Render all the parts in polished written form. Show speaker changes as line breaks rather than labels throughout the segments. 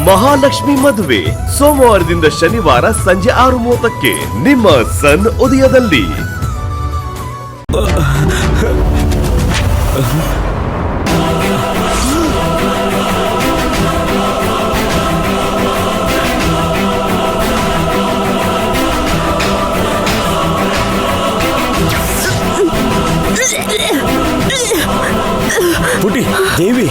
ಮಹಾಲಕ್ಷ್ಮಿ ಮದುವೆ ಸೋಮವಾರದಿಂದ ಶನಿವಾರ ಸಂಜೆ 6:30ಕ್ಕೆ ನಿಮ್ಮ ಸನ್ ಉದಯದಲ್ಲಿ.
ಪುಟಿ ದೇವಿ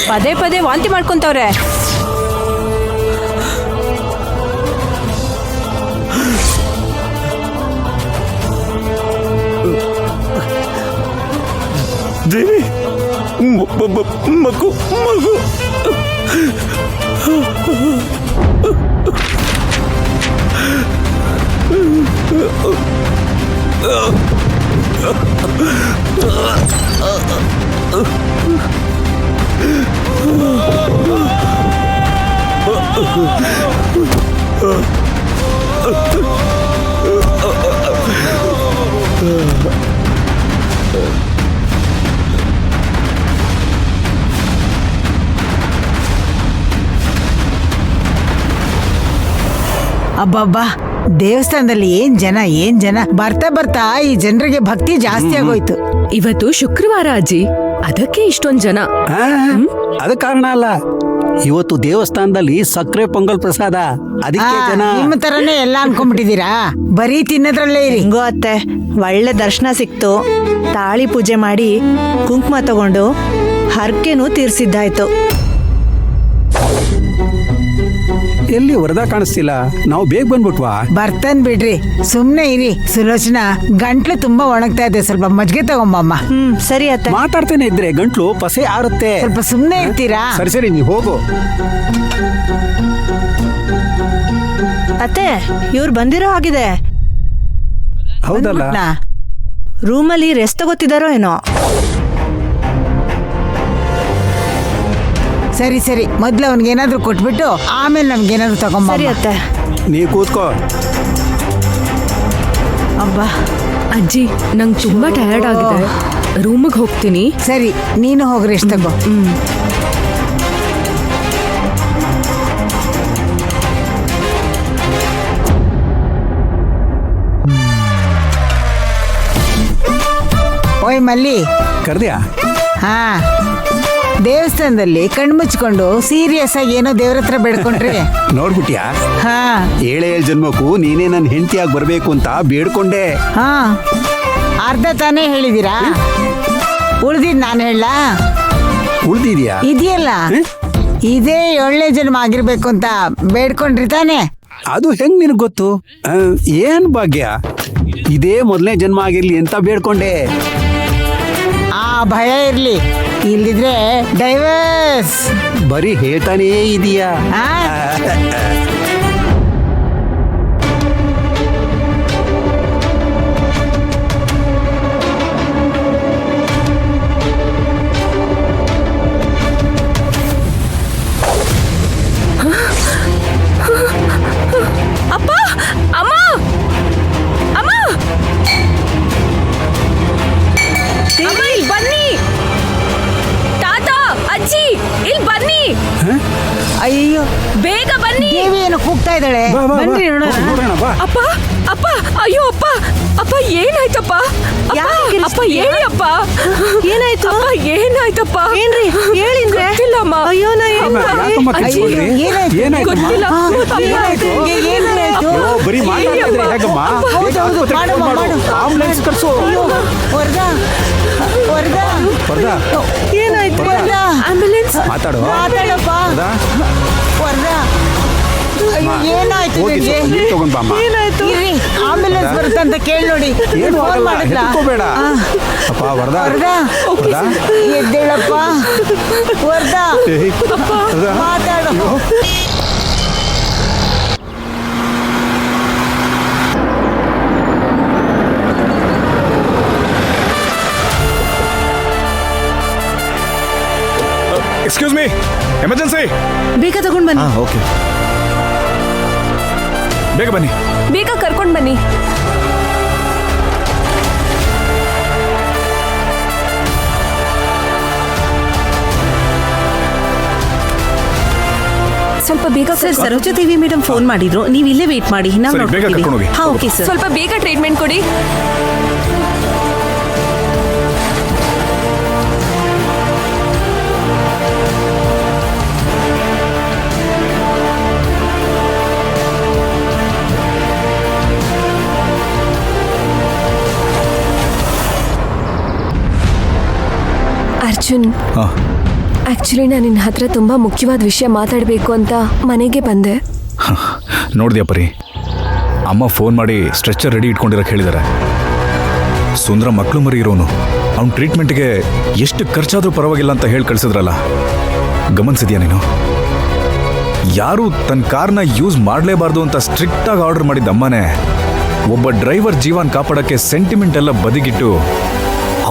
ಪದೇ ಪದೇ ವಾಂತಿ ಮಾಡ್ಕೊಂತವ್ರೆ.
ದೇವಿ ಮಗು ಮಗು
ಅಬ್ಬಬ್ಬಾ, ದೇವಸ್ಥಾನದಲ್ಲಿ ಏನ್ ಜನ ಬರ್ತಾ ಬರ್ತಾ ಈ ಜನರಿಗೆ ಭಕ್ತಿ ಜಾಸ್ತಿ ಆಗೋಯ್ತು.
ಇವತ್ತು ಶುಕ್ರವಾರ ಅಜ್ಜಿ, ಅದಕ್ಕೆ ಇಷ್ಟೊಂದ್ ಜನ.
ಅದ ಕಾರಣ ಅಲ್ಲ, ಇವತ್ತು ದೇವಸ್ಥಾನದಲ್ಲಿ ಸಕ್ಕರೆ ಪೊಂಗಲ್ ಪ್ರಸಾದ, ಅದಕ್ಕೆ ಜನ.
ನಿಮ್ಮ ತರನೇ ಎಲ್ಲ ಅನ್ಕೊಂಡ್ಬಿಟ್ಟಿದೀರಾ, ಬರೀ ತಿನ್ನೋದ್ರಲ್ಲೇ ಇರಿ.
ಹೆಂಗೋ ಅತ್ತೆ, ಒಳ್ಳೆ ದರ್ಶನ ಸಿಕ್ತು. ತಾಳಿ ಪೂಜೆ ಮಾಡಿ ಕುಂಕುಮ ತಗೊಂಡು ಹರಕೆನೂ ತೀರ್ಸಿದ್ದಾಯ್ತು.
ಎಲ್ಲಿ ವರದಾ ಕಾಣಿಸ್ತಿಲ್ಲ, ನಾವು ಬೇಗ ಬಂದ್ಬಿಟ್ವಾ?
ಬರ್ತಾನ್ ಬಿಡ್ರಿ, ಸುಮ್ನೆ ಇರಿ. ಸುಲೋಚನಾ, ಗಂಟ್ಲು ತುಂಬಾ ಒಣಗ್ತಾ ಇದೆ, ಸ್ವಲ್ಪ ಮಜ್ಜಿಗೆ ತಗೊಂಬಮ್ಮ.
ಸರಿ ಅತ್ತೆ.
ಮಾತಾಡ್ತೇನೆ ಇದ್ರೆ ಗಂಟ್ಲು ಪಸೆ ಆರುತ್ತೆ.
ಸ್ವಲ್ಪ ಸುಮ್ನೆ ಇರ್ತೀರಾ?
ಸರಿ ನೀ ಹೋಗು.
ಅತ್ತೆ, ಇವ್ರು ಬಂದಿರೋ ಹಾಗಿದೆ.
ಹೌದಲ್ಲ,
ರೂಮಲ್ಲಿ ರೆಸ್ಟ್ ತಗೋತಿದಾರೋ ಏನೋ.
ಸರಿ ಮೊದ್ಲು ಅವನ್ಗೇನಾದ್ರು ಕೊಟ್ಬಿಟ್ಟು ಆಮೇಲೆ ನಮ್ಗೇನಾದ್ರು ತಗೊಂಬ.
ಸರಿ ಅತ್ತೆ.
ನೀ ಕೂತ್ಕೋ.
ಅಬ್ಬಾ
ಅಜ್ಜಿ, ನಂಗೆ ತುಂಬಾ ಟಯರ್ಡ್ ಆಗಿದೆ, ರೂಮಿಗೆ ಹೋಗ್ತೀನಿ.
ಸರಿ, ನೀನು ಹೋಗಿ ರೆಸ್ಟ್ ತಗೋ. ಓಯ್ ಮಲ್ಲಿ,
ಕರ್ದ್ಯಾ?
ಹಾ, ದೇವಸ್ಥಾನದಲ್ಲಿ ಕಣ್ಮುಚ್ಕೊಂಡು ಸೀರಿಯಸ್ ಆಗಿ ಏನೋ ದೇವ್ರ ಹತ್ರ ಬೇಡ್ಕೊಂಡ್ರಿ.
ನೋಡ್ಬಿಟ್ಯಾ?
ಹಾ,
7 ಜನ್ಮಕ್ಕೂ ನೀನೇ ನನ್ನ ಹೆಂಡತಿಯಾಗಿ ಬರ್ಬೇಕು ಅಂತ ಬೇಡ್ಕೊಂಡೆ.
ಹಾ, ಅರ್ಧ ತಾನೇ ಹೇಳಿದೀರಾ, ಉಳ್ದಿದ್ ನಾನು ಹೇಳ.
ಉಳ್ದಿದ್ಯಾ?
ಇದೆಯಲ್ಲ, ಇದೇ 7ನೇ ಜನ್ಮ ಆಗಿರ್ಬೇಕು ಅಂತ ಬೇಡ್ಕೊಂಡ್ರಿ ತಾನೆ.
ಅದು ಹೆಂಗ್ ನಿನಗ್ ಗೊತ್ತು? ಏನ್ ಭಾಗ್ಯ, ಇದೇ ಮೊದಲನೇ ಜನ್ಮ ಆಗಿರ್ಲಿ ಅಂತ ಬೇಡ್ಕೊಂಡೆ.
ಆ ಭಯ ಇರ್ಲಿ, ಇಲ್ದಿದ್ರೆ ಡೈವರ್ಸ್.
ಬರೀ ಹೇಳ್ತಾನೇ ಇದೀಯಾ?
ಅಪ್ಪ, ಅಮ್ಮ, ಅಮ್ಮ, ಇಲ್ಲಿ ಬನ್ನಿ. ತಾತ, ಅಜ್ಜಿ, ಇಲ್ಲಿ ಬನ್ನಿ.
ಅಯ್ಯೋ,
ಬೇಗ ಬನ್ನಿ.
ದೇವಿ ಏನು ಕೂಗ್ತಾ ಇದ್ದಾಳೆ, ಬನ್ರಿ ನೋಡೋಣ.
ಅಪ್ಪ, ಅಪ್ಪ, ಅಯ್ಯೋ ಅಪ್ಪ, ಅಪ್ಪ ಏನಾಯ್ತಪ್ಪ? ಅಪ್ಪ ಹೇಳಿ ಅಪ್ಪ,
ಏನಾಯ್ತು?
ಅಪ್ಪ ಏನಾಯ್ತಪ್ಪ?
ಏನ್ರಿ ಹೇಳಿದ್ರೆ?
ಗೊತ್ತಿಲ್ಲಮ್ಮ.
ಅಯ್ಯೋ, ನಾ
ಗೊತ್ತಿಲ್ಲ.
ಬರೀ ಮಾತಾಡಿದ್ರೆ ಹೇಗಮ್ಮ? ಆಂಬುಲೆನ್ಸ್ ಕರ್ಸು.
ಏನಾಯ್ತು?
ಆಂಬುಲೆನ್ಸ್
ಮಾತಾಡು.
ಮಾತಾಡಪ್ಪ. ಏನಾಯ್ತು?
ತಗೊಂಡ್ ಬಾಮ್ಮ.
ಆಂಬುಲೆನ್ಸ್ ಬರುತ್ತಂತ ಕೇಳಿ ನೋಡಿ.
ಏನು ಬೇಡ ಅಪ್ಪ. ವರದಾ
ಎದ್ದೇಳಪ್ಪ. ವರದಾ, ಮಾತಾಡು.
Excuse me, emergency.
ಬೇಗ ತಗೊಂಡ್ ಬನ್ನಿ.
ಓಕೆ, ಬೇಗ ಬನ್ನಿ.
ಬೇಗ ಕರ್ಕೊಂಡ್ ಬನ್ನಿ. ಸ್ವಲ್ಪ ಬೇಗ
ಸರ್ ಸರೋಜಾದೇವಿ ಮೇಡಮ್ ಫೋನ್ ಮಾಡಿದ್ರು, ನೀವು ಇಲ್ಲೇ ವೇಟ್ ಮಾಡಿ, ನಾವು
ಸರಿ, ಬೇಗ ಕರ್ಕೊಂಡು ಹೋಗಿ.
ಹಾ ಓಕೆ ಸರ್.
ಸ್ವಲ್ಪ ಬೇಗ ಟ್ರೀಟ್ಮೆಂಟ್ ಕೊಡಿ. ಅರ್ಜುನ್, ಆಕ್ಚುಲಿ ನಾನು ನಿನ್ನ ಹತ್ರ ತುಂಬಾ ಮುಖ್ಯವಾದ ವಿಷಯ ಮಾತಾಡಬೇಕು ಅಂತ ಮನೆಗೆ ಬಂದೆ.
ನೋಡಿದ್ಯಾ ಪರಿ, ಅಮ್ಮ ಫೋನ್ ಮಾಡಿ ಸ್ಟ್ರೆಚರ್ ರೆಡಿ ಇಟ್ಕೊಂಡಿರಕ್ಕೆ ಹೇಳಿದ್ದಾರೆ. ಸುಂದರ ಮಕ್ಕಳು ಮರಿ ಇರೋನು, ಅವ್ನ ಟ್ರೀಟ್ಮೆಂಟ್ಗೆ ಎಷ್ಟು ಖರ್ಚಾದ್ರೂ ಪರವಾಗಿಲ್ಲ ಅಂತ ಹೇಳಿ ಕಳಿಸಿದ್ರಲ್ಲ, ಗಮನಿಸಿದ್ಯಾ ನೀನು? ಯಾರು ತನ್ನ ಕಾರ್ನ ಯೂಸ್ ಮಾಡಲೇಬಾರ್ದು ಅಂತ ಸ್ಟ್ರಿಕ್ಟ್ ಆಗಿ ಆರ್ಡರ್ ಮಾಡಿದ್ದ ಅಮ್ಮನೇ ಒಬ್ಬ ಡ್ರೈವರ್ ಜೀವನ ಕಾಪಾಡೋಕ್ಕೆ ಸೆಂಟಿಮೆಂಟ್ ಎಲ್ಲ ಬದಿಗಿಟ್ಟು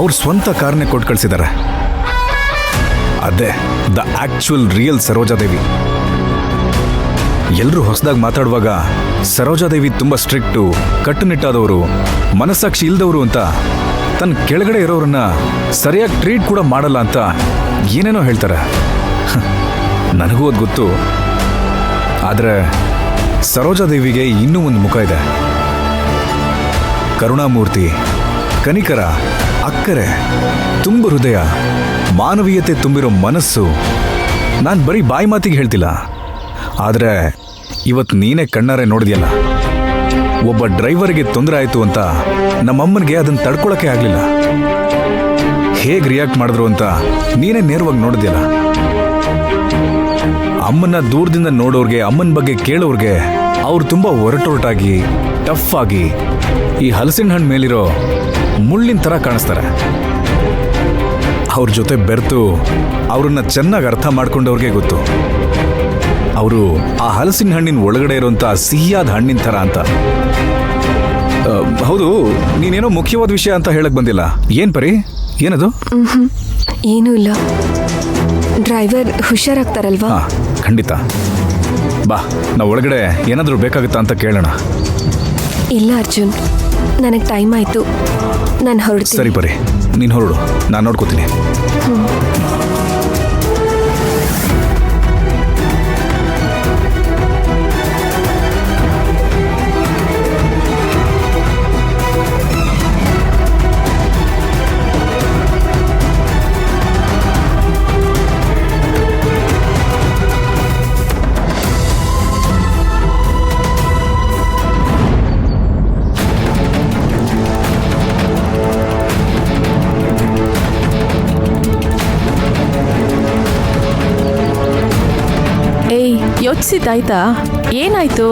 ಅವ್ರ ಸ್ವಂತ ಕಾರ್ನೇ ಕೊಟ್ಟು ಕಳಿಸಿದ್ದಾರೆ. ಅದೇ ದ ಆಕ್ಚುಯಲ್ ರಿಯಲ್ ಸರೋಜಾದೇವಿ. ಎಲ್ಲರೂ ಹೊಸದಾಗಿ ಮಾತಾಡುವಾಗ ಸರೋಜಾದೇವಿ ತುಂಬ ಸ್ಟ್ರಿಕ್ಟು, ಕಟ್ಟುನಿಟ್ಟಾದವರು, ಮನಸ್ಸಾಕ್ಷಿ ಇಲ್ದವರು ಅಂತ, ತನ್ನ ಕೆಳಗಡೆ ಇರೋರನ್ನ ಸರಿಯಾಗಿ ಟ್ರೀಟ್ ಕೂಡ ಮಾಡಲ್ಲ ಅಂತ ಏನೇನೋ ಹೇಳ್ತಾರೆ. ನನಗೂ ಅದು ಗೊತ್ತು. ಆದರೆ ಸರೋಜಾದೇವಿಗೆ ಇನ್ನೂ ಒಂದು ಮುಖ ಇದೆ. ಕರುಣಾಮೂರ್ತಿ, ಕನಿಕರ, ಅಕ್ಕರೆ, ತುಂಬ ಹೃದಯ, ಮಾನವೀಯತೆ ತುಂಬಿರೋ ಮನಸ್ಸು. ನಾನು ಬರೀ ಬಾಯಿ ಮಾತಿಗೆ ಹೇಳ್ತಿಲ್ಲ, ಆದರೆ ಇವತ್ತು ನೀನೇ ಕಣ್ಣಾರೆ ನೋಡಿದ್ಯಲ್ಲ. ಒಬ್ಬ ಡ್ರೈವರ್ಗೆ ತೊಂದರೆ ಆಯಿತು ಅಂತ ನಮ್ಮಮ್ಮನಿಗೆ ಅದನ್ನು ತಡ್ಕೊಳಕ್ಕೆ ಆಗಲಿಲ್ಲ. ಹೇಗೆ ರಿಯಾಕ್ಟ್ ಮಾಡಿದ್ರು ಅಂತ ನೀನೇ ನೇರವಾಗಿ ನೋಡಿದ್ಯಲ್ಲ. ಅಮ್ಮನ ದೂರದಿಂದ ನೋಡೋರ್ಗೆ, ಅಮ್ಮನ ಬಗ್ಗೆ ಕೇಳೋರ್ಗೆ ಅವ್ರು ತುಂಬ ಒರಟೊರಟಾಗಿ, ಟಫ್ ಆಗಿ, ಈ ಹಲಸಿನ ಹಣ್ಣು ಮೇಲಿರೋ ಮುಳ್ಳಿನ ಥರ ಕಾಣಿಸ್ತಾರೆ. ಅವ್ರ ಜೊತೆ ಬೆರೆತು ಅವ್ರನ್ನ ಚೆನ್ನಾಗಿ ಅರ್ಥ ಮಾಡ್ಕೊಂಡವ್ರಿಗೆ ಗೊತ್ತು ಅವರು ಆ ಹಲಸಿನ ಹಣ್ಣಿನ ಒಳಗಡೆ ಇರೋಂಥ ಸಿಹಿಯಾದ ಹಣ್ಣಿನ ಥರ ಅಂತ. ಹೌದು, ನೀನೇನೋ ಮುಖ್ಯವಾದ ವಿಷಯ ಅಂತ ಹೇಳಕ್ ಬಂದಿಲ್ಲ. ಏನ್ ಪರಿ, ಏನದು?
ಏನೂ ಇಲ್ಲ. ಡ್ರೈವರ್ ಹುಷಾರಾಗ್ತಾರಲ್ವಾ?
ಹಾ, ಖಂಡಿತ. ಬಾ, ನಾವು ಒಳಗಡೆ ಏನಾದರೂ ಬೇಕಾಗುತ್ತಾ ಅಂತ ಕೇಳೋಣ.
ಇಲ್ಲ ಅರ್ಜುನ್, ನನಗೆ ಟೈಮ್ ಆಯಿತು, ನಾನು ಹೊರಡ್ತೀನಿ.
ಸರಿ ಪರಿ, ನೀನು ಹೊರಡು, ನಾನು ನೋಡ್ಕೋತೀನಿ.
ಯೋಚಿಸಿದ್ದಾಯ್ತಾ? ಏನಾಯ್ತು?